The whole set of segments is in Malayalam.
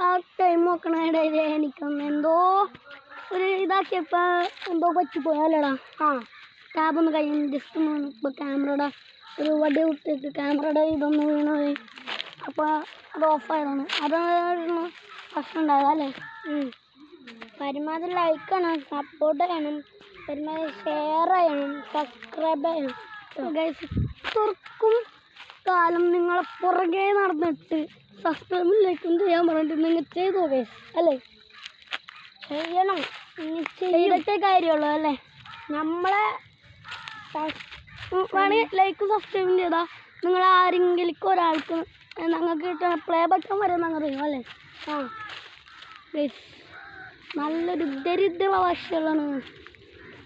ആ ടൈം നോക്കണ എനിക്കൊന്ന് എന്തോ ഒരു ഇതാക്കിയപ്പോൾ എന്തോ പറ്റിപ്പോയല്ലേടാ. ടാബൊന്ന് കഴിഞ്ഞ് ജസ്റ്റ് ഒന്ന് ഇപ്പോൾ ക്യാമറയുടെ ഒരു വടി വിട്ടിട്ട് ക്യാമറയുടെ ഇതൊന്ന് വീണത്. അപ്പോൾ അത് ഓഫായതാണ്. അതാണ് പ്രശ്നം ഉണ്ടായതല്ലേ. പരമാവധി ലൈക്ക് ചെയ്യണം, സപ്പോർട്ട് ചെയ്യണം, പരമാവധി ഷെയർ ചെയ്യണം, സബ്സ്ക്രൈബ് ചെയ്യണം. തുറക്കും കാലം നിങ്ങളെ പുറകെ നടന്നിട്ട് സബ്സ്ക്രൈബും ലൈക്കും ചെയ്യാൻ പറഞ്ഞിട്ട് നിങ്ങൾ ചെയ്തു ഗൈസ് അല്ലേ? ചെയ്യണം, ചെയ്തിട്ടേ കാര്യമുള്ളൂ അല്ലേ? നമ്മളെ വേണമെങ്കിൽ ലൈക്കും സബ്സ്ക്രൈബും ചെയ്താൽ നിങ്ങൾ ആരെങ്കിലും ഒരാൾക്ക് ഞങ്ങൾക്ക് കിട്ടുന്ന പ്ലേ ബട്ടൺ വരെ ഞങ്ങൾ അറിയും അല്ലേ? ഗൈസ് നല്ലൊരു ദരിദ്ര ഭാഷകളാണ്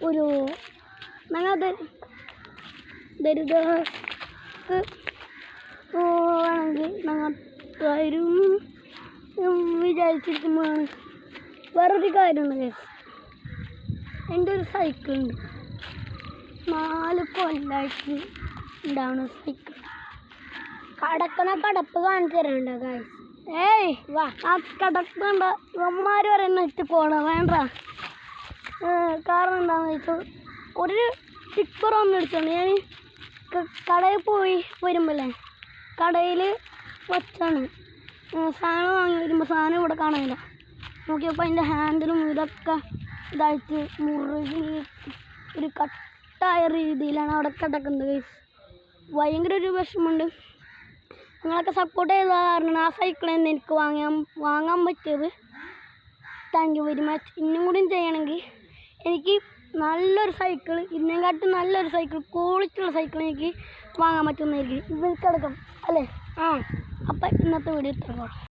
ഒരു ഞങ്ങൾ ദരിദ്രർക്ക് വേണമെങ്കിൽ ഞങ്ങൾ തരും വിചാരിച്ചിരിക്കുമ്പോഴാണ് വേറൊരു കാര്യമുണ്ട് ഗൈസ്. എൻ്റെ ഒരു സൈക്കിളുണ്ട്, 4 കൊല്ലമായിട്ട് ഉണ്ടാവണ സൈക്കിൾ. കടപ്പ് കാണിച്ചു തരണ്ട ഗൈസ്. ഏയ് വാ, ആ കടപ്പുണ്ട ഇവന്മാർ പറയുന്ന ഇട്ട് പോകണം വേണ്ട. കാരണം എന്താണെന്ന് വെച്ചാൽ ഒരു ടിപ്പർ ഒന്ന് എടുത്തോണ്ട് ഞാൻ കടയിൽ പോയി വരുമ്പോഴേ കടയിൽ വച്ചാണ് സാധനം വാങ്ങി വരുമ്പോൾ സാധനം ഇവിടെ കാണാനില്ല. നോക്കിയപ്പോൾ അതിൻ്റെ ഹാൻഡിലും ഇതൊക്കെ ഇതായിട്ട് മുറുകി ഒരു കട്ടായ രീതിയിലാണ് അവിടെ കിടക്കുന്നത് ഗൈസ്. ഭയങ്കര ഒരു വിഷമമുണ്ട്. നിങ്ങളൊക്കെ സപ്പോർട്ട് ചെയ്ത കാരണം ആ സൈക്കിളിൽ നിന്ന് എനിക്ക് വാങ്ങാൻ പറ്റിയത്. Thank you very much. ഇന്നും കൂടി ചെയ്യണമെങ്കിൽ എനിക്ക് നല്ലൊരു സൈക്കിൾ, ഇതിനെക്കാട്ടും നല്ലൊരു സൈക്കിൾ, ക്വാളിറ്റിയുള്ള സൈക്കിൾ എനിക്ക് വാങ്ങാൻ പറ്റുന്നതായിരിക്കും. ഇവർക്കടക്കം അല്ലേ? അപ്പം ഇന്നത്തെ വീഡിയോ ഇത്രയും.